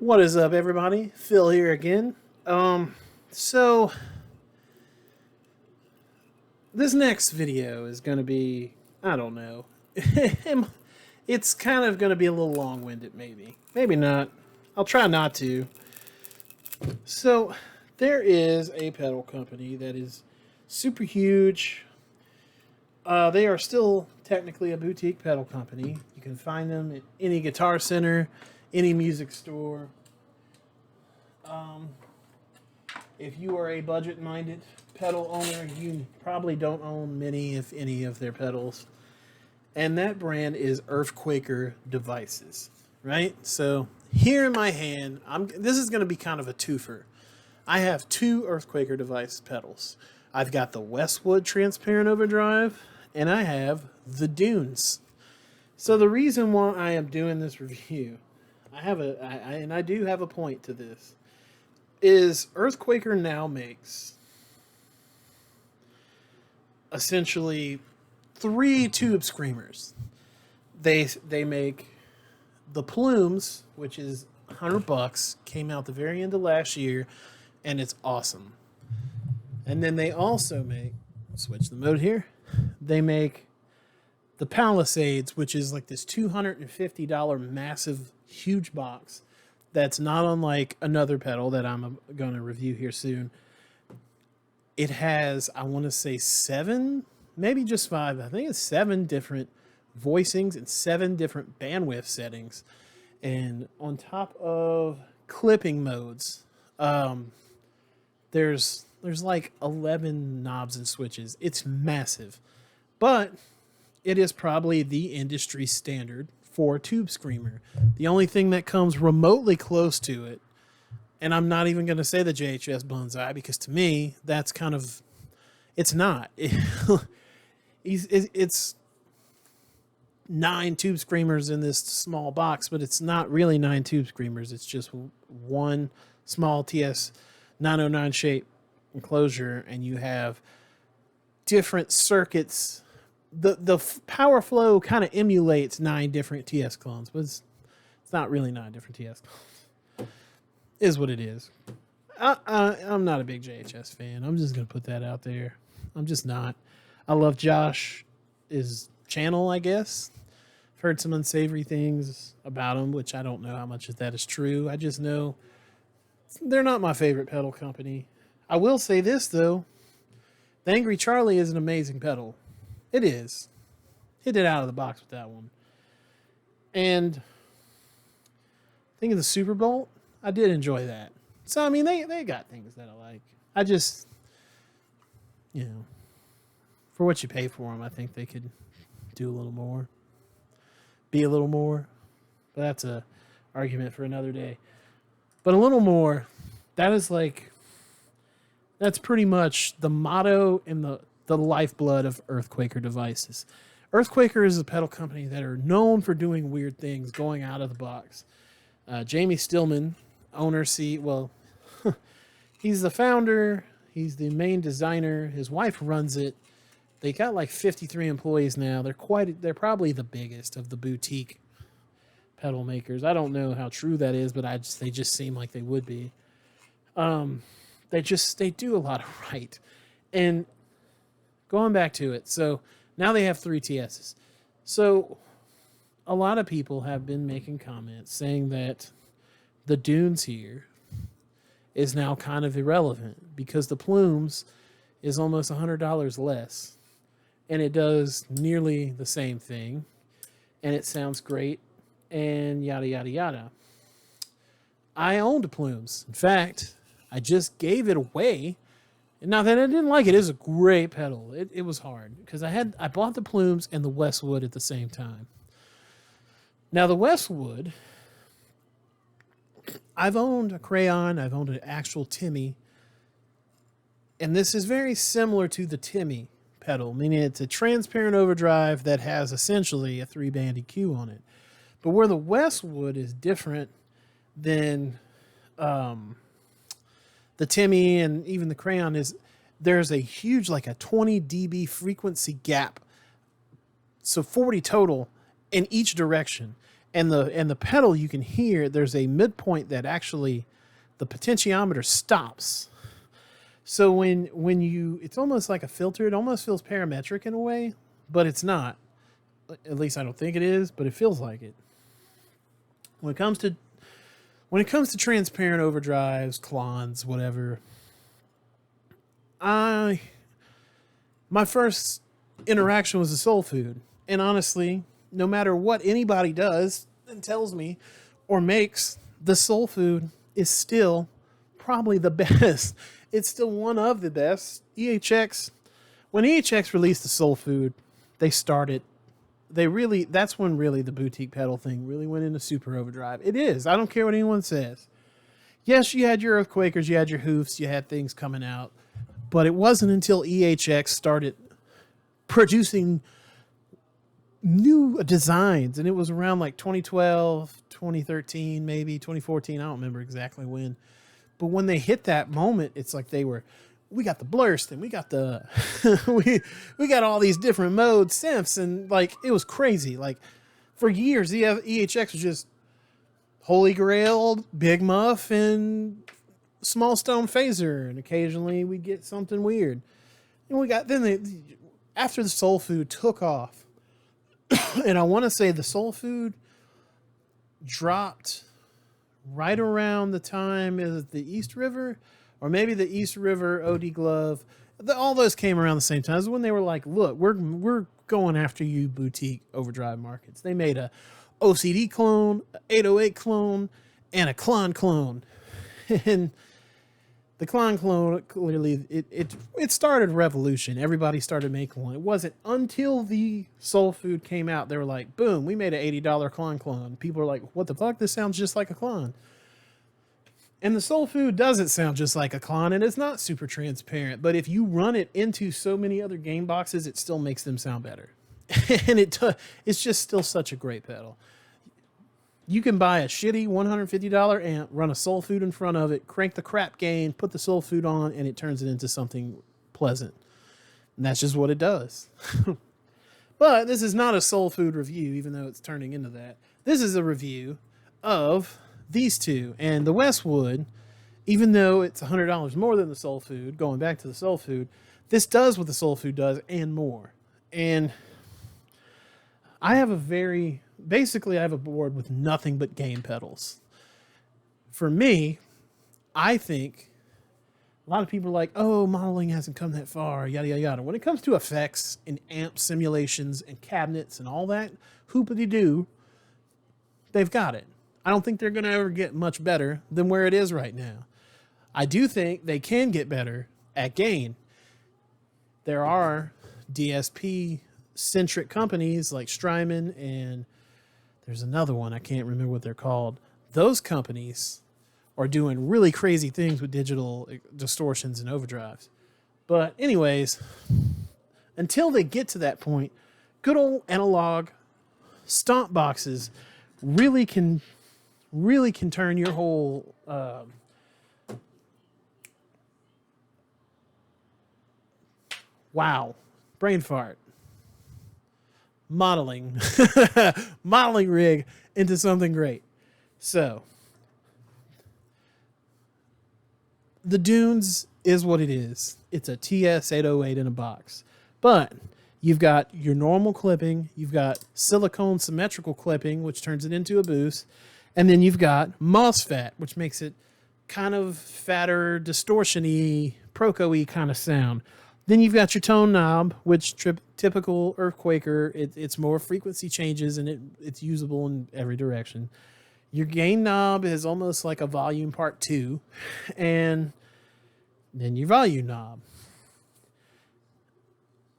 What is up, everybody? Phil here again. So this next video is going to be, I don't know. It's kind of going to be a little long-winded, maybe. Maybe not. I'll try not to. So there is a pedal company that is super huge. They are still technically a boutique pedal company. You can find them at any Guitar Center, any music store. If you are a budget-minded pedal owner, you probably don't own many, if any, of their pedals. And that brand is Quaker devices, right? So here in my hand, this is going to be kind of a twofer. I have two Quaker device pedals. I've got the Westwood transparent overdrive, and I have the Dunes. So the reason why I am doing this review, I do have a point to this, is Quaker now makes essentially 3 tube screamers. They make the Plumes, which is $100, came out the very end of last year, and it's awesome. And then they also make, switch the mode here, they make the Palisades, which is like this $250 massive, huge box that's not unlike another pedal that I'm going to review here soon. It has, I want to say 7, maybe just 5. I think it's 7 different voicings and 7 different bandwidth settings. And on top of clipping modes, there's like 11 knobs and switches. It's massive. But it is probably the industry standard for a tube screamer. The only thing that comes remotely close to it, and I'm not even going to say the JHS Bonsai, because to me, that's kind of, it's not. It's 9 tube screamers in this small box, but it's not really 9 tube screamers. It's just one small TS 909 shape enclosure, and you have different circuits. The power flow kind of emulates 9 different TS clones, but it's not really 9 different TS clones. Is what it is. I'm not a big JHS fan. I'm just going to put that out there. I'm just not. I love Josh's channel, I guess. I've heard some unsavory things about him, which I don't know how much of that is true. I just know they're not my favorite pedal company. I will say this, though. The Angry Charlie is an amazing pedal. It is. Hit it out of the box with that one. And think of the Super Bowl. I did enjoy that. So, I mean, they got things that I like. I just, for what you pay for them, I think they could do a little more. Be a little more. But that's a argument for another day. But a little more, that's pretty much the motto and the lifeblood of Quaker devices. Quaker is a pedal company that are known for doing weird things, going out of the box. Jamie Stillman, owner, he's the founder. He's the main designer. His wife runs it. They got like 53 employees now. They're probably the biggest of the boutique pedal makers. I don't know how true that is, but they just seem like they would be. They do a lot of right. And going back to it, so now they have 3 TSs. So a lot of people have been making comments saying that the Dunes here is now kind of irrelevant because the Plumes is almost $100 less, and it does nearly the same thing, and it sounds great, and yada, yada, yada. I owned a Plumes. In fact, I just gave it away. Not that I didn't like it. It was a great pedal. It was hard because I bought the Plumes and the Westwood at the same time. Now the Westwood, I've owned a Crayon. I've owned an actual Timmy. And this is very similar to the Timmy pedal, meaning it's a transparent overdrive that has essentially a 3-band EQ on it. But where the Westwood is different than the Timmy and even the Crayon is there's a huge, like a 20 dB frequency gap. So 40 total in each direction. And the pedal, you can hear there's a midpoint that actually the potentiometer stops. So when you, it's almost like a filter. It almost feels parametric in a way, but it's not. At least I don't think it is, but it feels like it. When it comes to transparent overdrives, clones, whatever, my first interaction was the Soul Food. And honestly, no matter what anybody does and tells me or makes, the Soul Food is still probably the best. It's still one of the best. When EHX released the Soul Food, that's when really the boutique pedal thing really went into super overdrive. It is. I don't care what anyone says. Yes, you had your Quakers, you had your hoofs, you had things coming out. But it wasn't until EHX started producing new designs, and it was around like 2012, 2013, maybe 2014. I don't remember exactly when. But when they hit that moment, it's like we got the blurst and we got the we got all these different modes, synths, and like it was crazy. Like for years, EHX was just Holy Grail, Big Muff, and Small Stone Phaser, and occasionally we get something weird. And after the Soul Food took off, and I want to say the Soul Food dropped right around the time of the East River, or maybe the East River OD Glove. All those came around the same time. This is when they were like, look, we're going after you boutique overdrive markets. They made a OCD clone, 808 clone, and a Klon clone. And the Klon clone, clearly, it started a revolution. Everybody started making one. It wasn't until the Soul Food came out, they were like, boom, we made an $80 Klon clone. People are like, what the fuck? This sounds just like a Klon. And the Soul Food doesn't sound just like a Klon, and it's not super transparent. But if you run it into so many other game boxes, it still makes them sound better. And it's just still such a great pedal. You can buy a shitty $150 amp, run a Soul Food in front of it, crank the crap gain, put the Soul Food on, and it turns it into something pleasant. And that's just what it does. But this is not a Soul Food review, even though it's turning into that. This is a review of these two. And the Westwood, even though it's $100 more than the Soul Food, going back to the Soul Food, this does what the Soul Food does and more. And I have basically I have a board with nothing but gain pedals. For me, I think a lot of people are like, oh, modeling hasn't come that far, yada, yada, yada. When it comes to effects and amp simulations and cabinets and all that, hoopity-doo, they've got it. I don't think they're going to ever get much better than where it is right now. I do think they can get better at gain. There are DSP-centric companies like Strymon, and there's another one, I can't remember what they're called. Those companies are doing really crazy things with digital distortions and overdrives. But anyways, until they get to that point, good old analog stomp boxes really can turn your whole wow, brain fart, modeling rig into something great. So the Dunes is what it is. It's a TS-808 in a box. But you've got your normal clipping, you've got silicone symmetrical clipping, which turns it into a boost, and then you've got MOSFET, which makes it kind of fatter, distortion-y, Proco-y kind of sound. Then you've got your tone knob, which typical Quaker, it's more frequency changes, and it's usable in every direction. Your gain knob is almost like a volume part 2, and then your volume knob.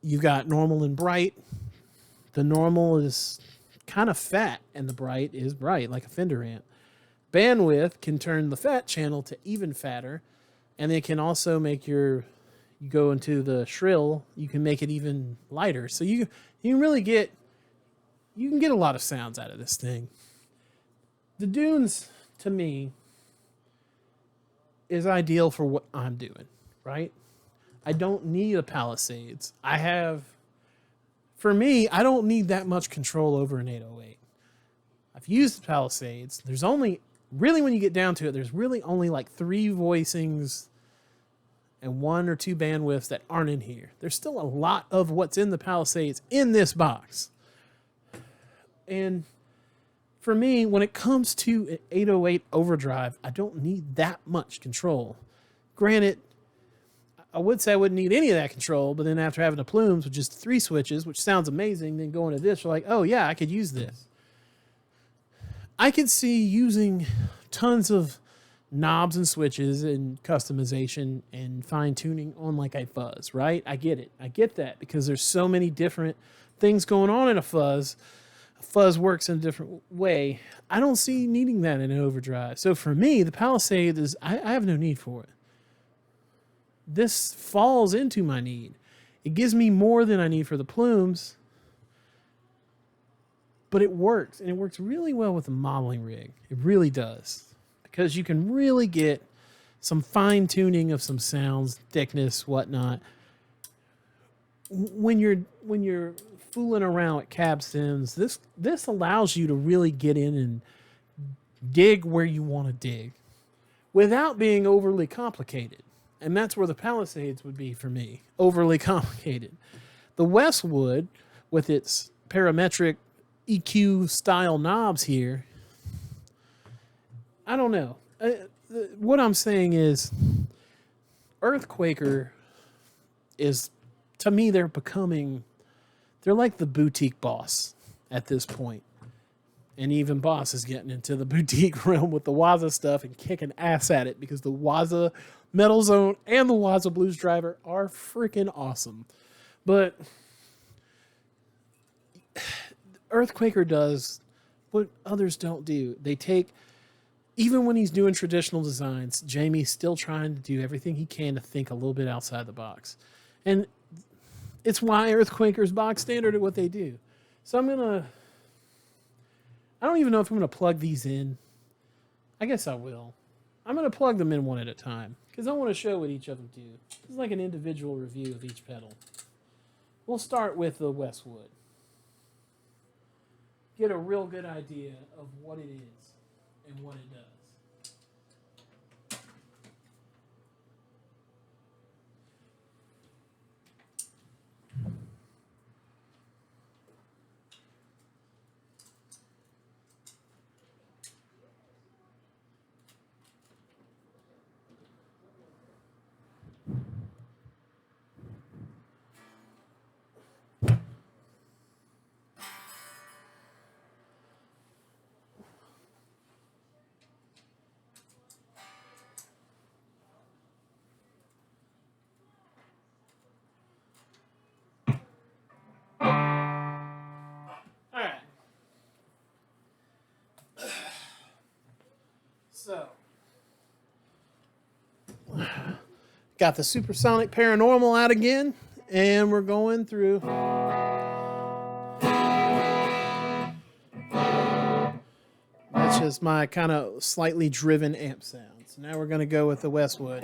You've got normal and bright. The normal is kind of fat, and the bright is bright, like a Fender amp. Bandwidth can turn the fat channel to even fatter, and it can also make you go into the shrill, you can make it even lighter. So you can really get a lot of sounds out of this thing. The Dunes, to me, is ideal for what I'm doing, right? I don't need a Palisades. For me, I don't need that much control over an 808. I've used the Palisades. There's only, really when you get down to it, there's really only like 3 voicings and 1 or 2 bandwidths that aren't in here. There's still a lot of what's in the Palisades in this box. And for me, when it comes to an 808 overdrive, I don't need that much control. Granted, I would say I wouldn't need any of that control, but then after having the plumes with just 3 switches, which sounds amazing, then going to this, you're like, oh yeah, I could use this. I could see using tons of knobs and switches and customization and fine tuning on like a fuzz, right? I get it. I get that because there's so many different things going on in a fuzz. A fuzz works in a different way. I don't see needing that in an overdrive. So for me, the Palisade is, I have no need for it. This falls into my need. It gives me more than I need for the plumes, but it works, and it works really well with the modeling rig. It really does. Because you can really get some fine tuning of some sounds, thickness, whatnot. When you're fooling around with cab stems, this allows you to really get in and dig where you want to dig without being overly complicated. And that's where the Palisades would be for me, overly complicated. The Westwood, with its parametric EQ style knobs here, I don't know. What I'm saying is, Quaker is, to me, they're like the boutique Boss at this point. And even Boss is getting into the boutique realm with the Waza stuff and kicking ass at it because the Waza Metal Zone and the Waza Blues Driver are freaking awesome. But Quaker does what others don't do. They take, even when he's doing traditional designs, Jamie's still trying to do everything he can to think a little bit outside the box. And it's why Quaker's box standard at what they do. So I don't even know if I'm going to plug these in. I guess I will. I'm going to plug them in one at a time because I want to show what each of them do. It's like an individual review of each pedal. We'll start with the Westwood. Get a real good idea of what it is and what it does. So, got the Supersonic Paranormal out again, and we're going through. That's just my kind of slightly driven amp sound. So now we're going to go with the Westwood.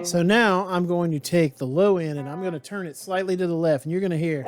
So now I'm going to take the low end and I'm going to turn it slightly to the left, and you're going to hear.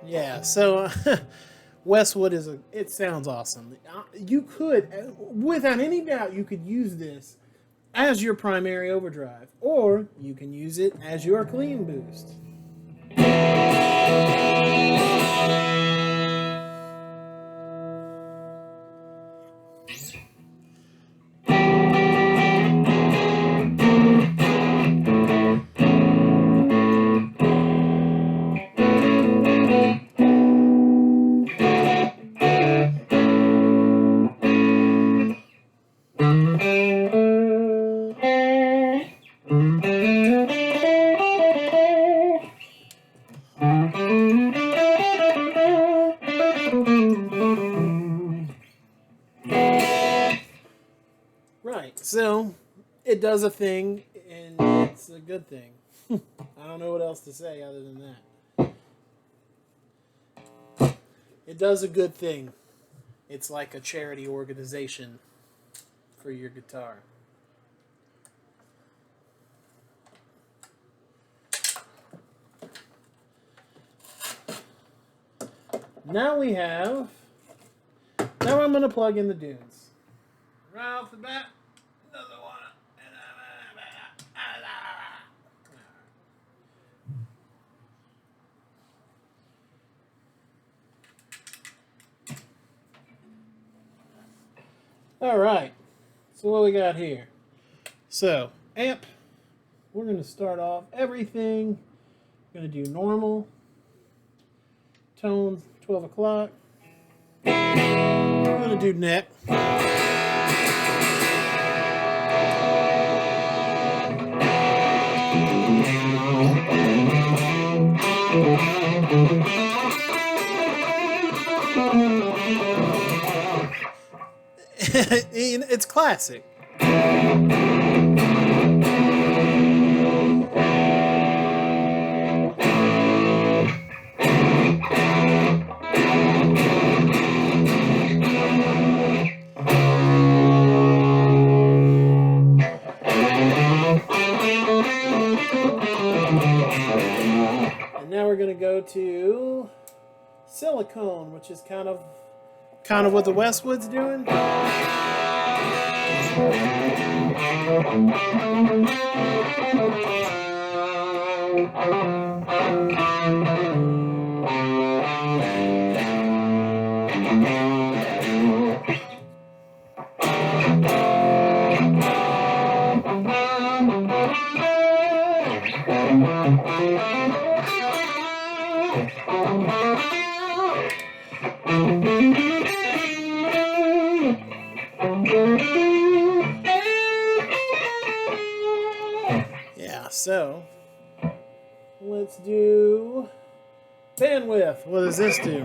Yeah, so Westwood it sounds awesome. You could, without any doubt, you could use this as your primary overdrive, or you can use it as your clean boost. Right, so it does a thing, and it's a good thing. I don't know what else to say other than that. It does a good thing. It's like a charity organization for your guitar. Now I'm going to plug in the dunes. Right off the bat, doesn't want it. All right, so what we got here? So, amp, we're going to start off everything. We're going to do normal, tones, 12 o'clock. We're going to do neck. It's classic. And now we're going to go to silicone, which is kind of what the Westwood's doing. Yeah, so let's do bandwidth. What does this do?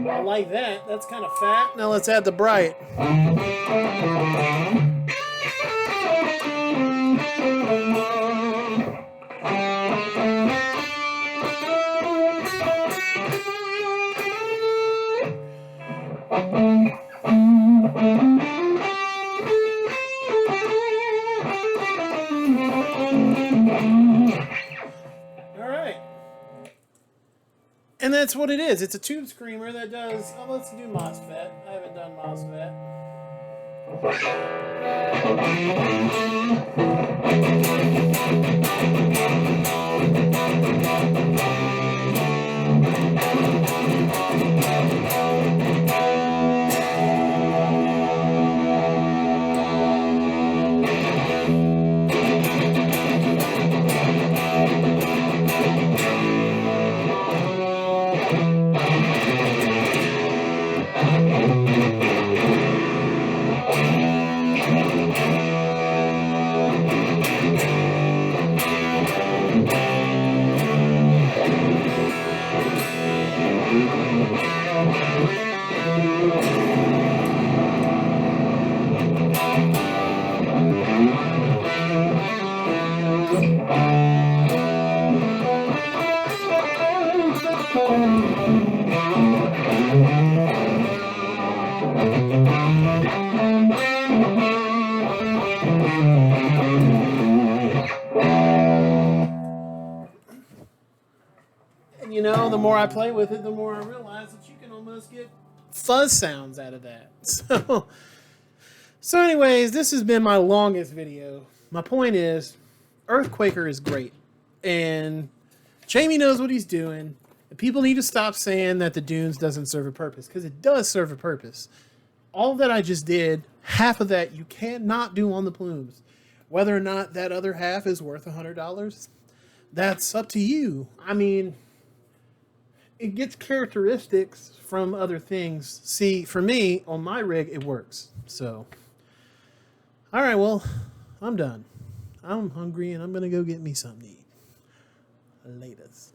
I like that. That's kind of fat. Now let's add the bright. And that's what it is. It's a tube screamer that does... Oh, let's do MOSFET. I haven't done MOSFET. And you know, the more I play with it, the more I realize that you can almost get fuzz sounds out of that. So anyways, this has been my longest video. My point is, Earthquaker is great. And Jamie knows what he's doing. And people need to stop saying that the Dunes doesn't serve a purpose, because it does serve a purpose. All that I just did, half of that you cannot do on the plumes. Whether or not that other half is worth $100, that's up to you. I mean, it gets characteristics from other things. See, for me, on my rig, it works. So, all right, well, I'm done. I'm hungry and I'm going to go get me something to eat. Laters.